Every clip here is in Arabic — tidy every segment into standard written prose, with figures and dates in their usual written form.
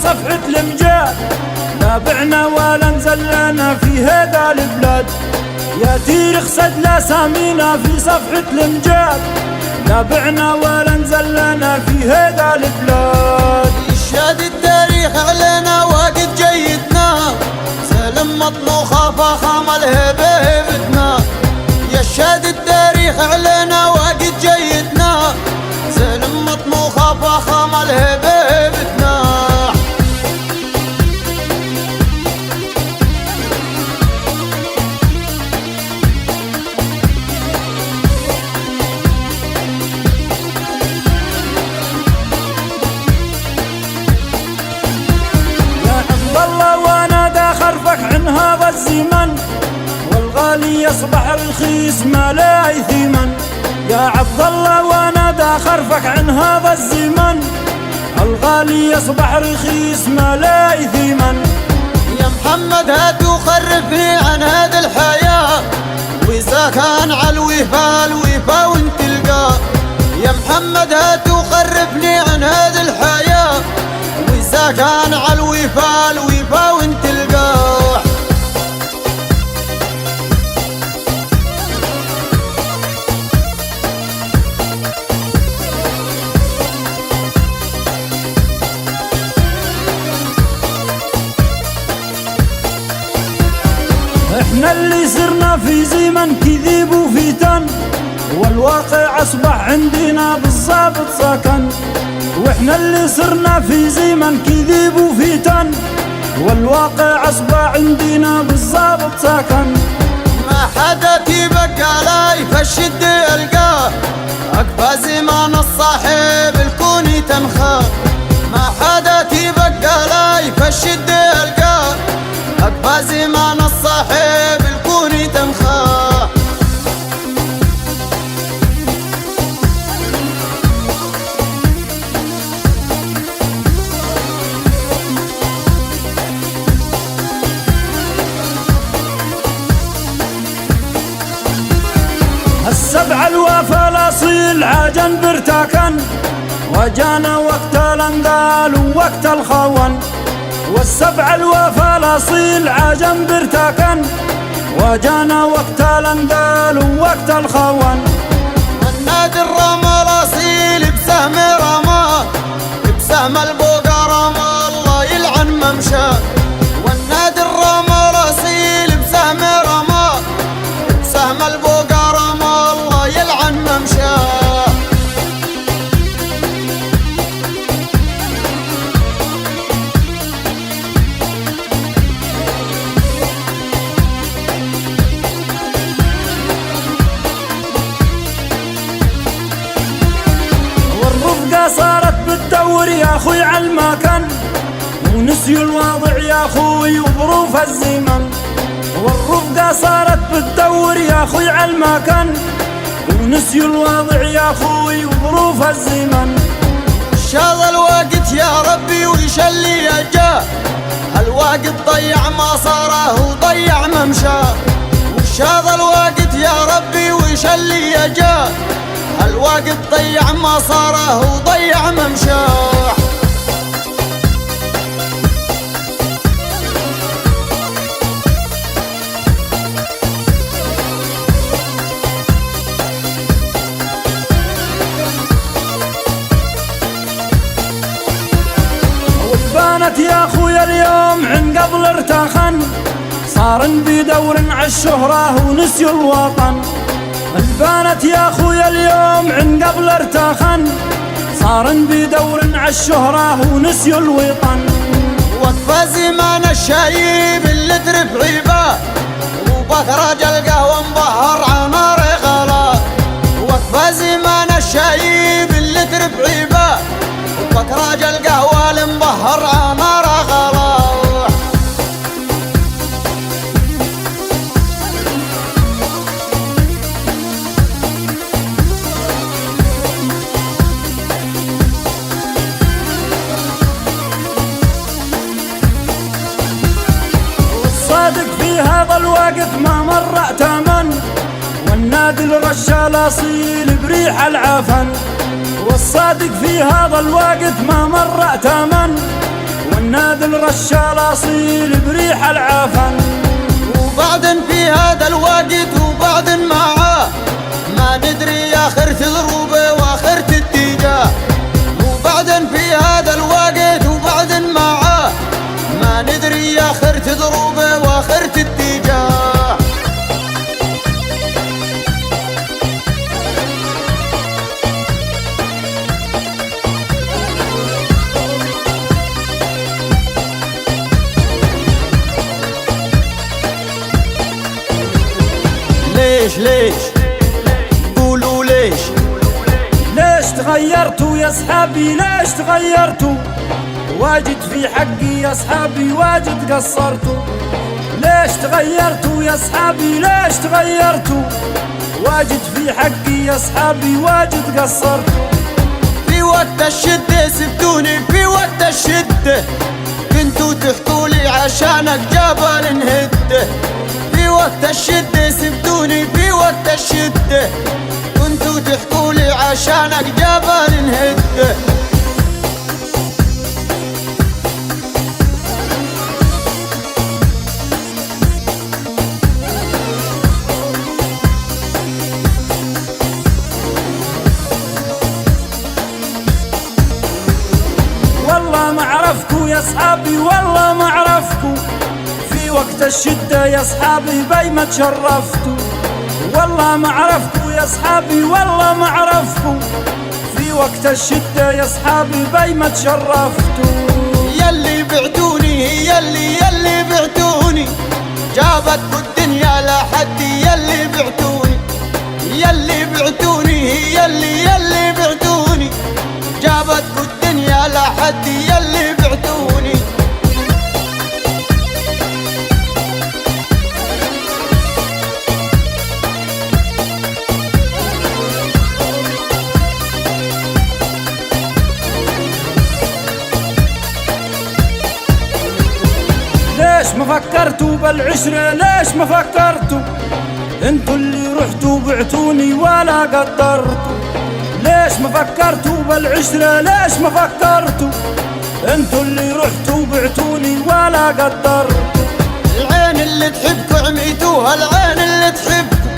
صفحة الامجاد، لا بعنا ولا نزلنا في هذا البلاد. يا تاريخ سجل اسامينا في صفحة الامجاد، لا بعنا ولا نزلنا في هذا البلاد. يشهد التاريخ علينا وقت جيدنا، سلم مطموخة فخامة الهبة هبتنا. يشهد التاريخ علينا وقت جيدنا، سلم مطموخة فخامة الهبة هبتنا. عن هذا الزمن والغالي يصبح رخيص ما لا ثمن. يا عبد الله وانا دا خرفك عن هذا الزمن، الغالي يصبح رخيص ما لا ثمن. يا محمد هات وخرفني عن هذه الحياة، وإذا كان على الوفا الوفا وانت تلقاه. يا محمد هات وخرفني عن هذه الحياة، وإذا كان على الوفا الوفا وانت تلقاه. احنا اللي صرنا في زمن كذب وفتن، والواقع اصبح عندنا بالضبط سكن. واحنا اللي صرنا في زمن كذب وفتن، والواقع اصبح عندنا بالضبط سكن. ما حدا تبقى لاي فالشد يلقاه، اكفى زمان الصاحب الكون تنخاه. ما حدا تبقى لاي فالشد يلقاه، اكفى زمان الصاحب الكون تنخاه. السبع الوفا الاصيل عجن برتكن، وجانا وقت الانقال ووقت الخون. والسبع الوفا الاصيل عجن برتكن، وجانا وقت الانقال ووقت الخون. والنادي الرمى الاصيل بسهم رمى، بسهم البوقا رمى الله يلعن ممشاه. والنادي الرمى الاصيل بسهم رمى، بسهم البوقا رمى الله يلعن ممشاه. صارت بالدور يا اخوي عالمكان، ونسيوا الواضع يا اخوي وظروف الزمن. والرفقة صارت بالدور يا اخوي عالمكان، ونسيوا الواضع يا اخوي وظروف الزمن. شاغ الوقت يا ربي وش اللي جاه، الوقت ضيع ما صاره وضيع ممشاه. وشاغ الوقت يا ربي وش اللي جاه، الوقت ضيع ما صاره وضيع ممشاه. والبانت يا اخويا اليوم عن قبل ارتخن، صارن بدور عالشهرة ونسيوا الوطن. البانت يا اخويا اليوم عن قبل ارتخن، صارن بدور عالشهرة ونسيوا الوطن. وقفة زمان الشايب اللي ترف عيبه، وبخرج القهوة مبهر عنار غلا. وقفة زمان الشايب اللي ترف عيبه، وبخرج القهوة المبهر عنار غلا. صادق في هذا الوقت ما مر ائتمن، والنادي الرشا الاصيل بريح العفن. والصادق في هذا الوقت ما مر ائتمن، عناد الرشال اصيل بريح العفن. وبعدن في هذا الوقت وبعدن معاه ما ندري اخرة ضروبه واخرة اتجاه. وبعدن في هذا الوقت وبعدن معاه ما ندري اخرة ضروبه واخرة اتجاه. ليش قولوا ليش تغيرتوا يا صحابي؟ ليش تغيرتوا؟ واجد في حقي يا صحابي واجد قصرتوا. ليش تغيرتوا يا صحابي؟ ليش تغيرتوا؟ واجد في حقي يا صحابي واجد قصرتوا. في وقت الشدة سبتوني، في وقت الشدة كنتوا تحكولي عشانك جبل نهده. في وقت الشدة سبتوني، في وقت الشدة كنتوا تحكولي عشانك جبل نهده. والله ما عرفكو يا صحابي، والله ما عرفكو في وقت الشدة يا صحابي بي ما تشرفتوا. والله ما عرفكو يا صحابي، والله ما عرفكو في وقت الشدة يا صحابي بي ما تشرفتوا. يلي بعتوني يلي بعتوني جابتكوا الدنيا لحدي. يلي بعتوني يلي بعتوني يلي بعتوني جابتكوا الدنيا لحدي. يلي بعتوني ليش ما فكرتوا بالعشرة؟ ليش ما فكرتوا؟ انتوا اللي رحتوا بعتوني ولا قدرتوا. ليش ما فكرتوا بالعشرة؟ ليش ما فكرتوا؟ انتوا اللي رحتوا بعتوني ولا قدرتوا. العين اللي تحبكوا عميتوها، العين اللي تحبكوا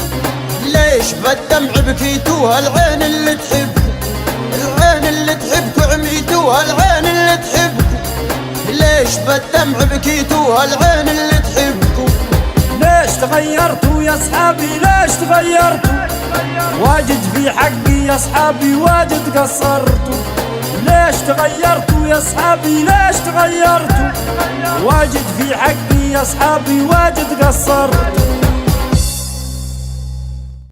ليش بالدمع بكيتوها. العين اللي تحبكوا، العين اللي تحبكوا عميتوها. العين اللي تحبكوا ليش بالدمع بكيتوها. العين اللي تحبكوا. ليش تغيرتوا يا صحابي؟ ليش تغيرتوا؟ واجد في حقي يا صحابي واجد قصرتوا. ليش تغيرتوا يا صحابي؟ ليش تغيرتوا؟ واجد في حقي يا صحابي واجد قصرتوا.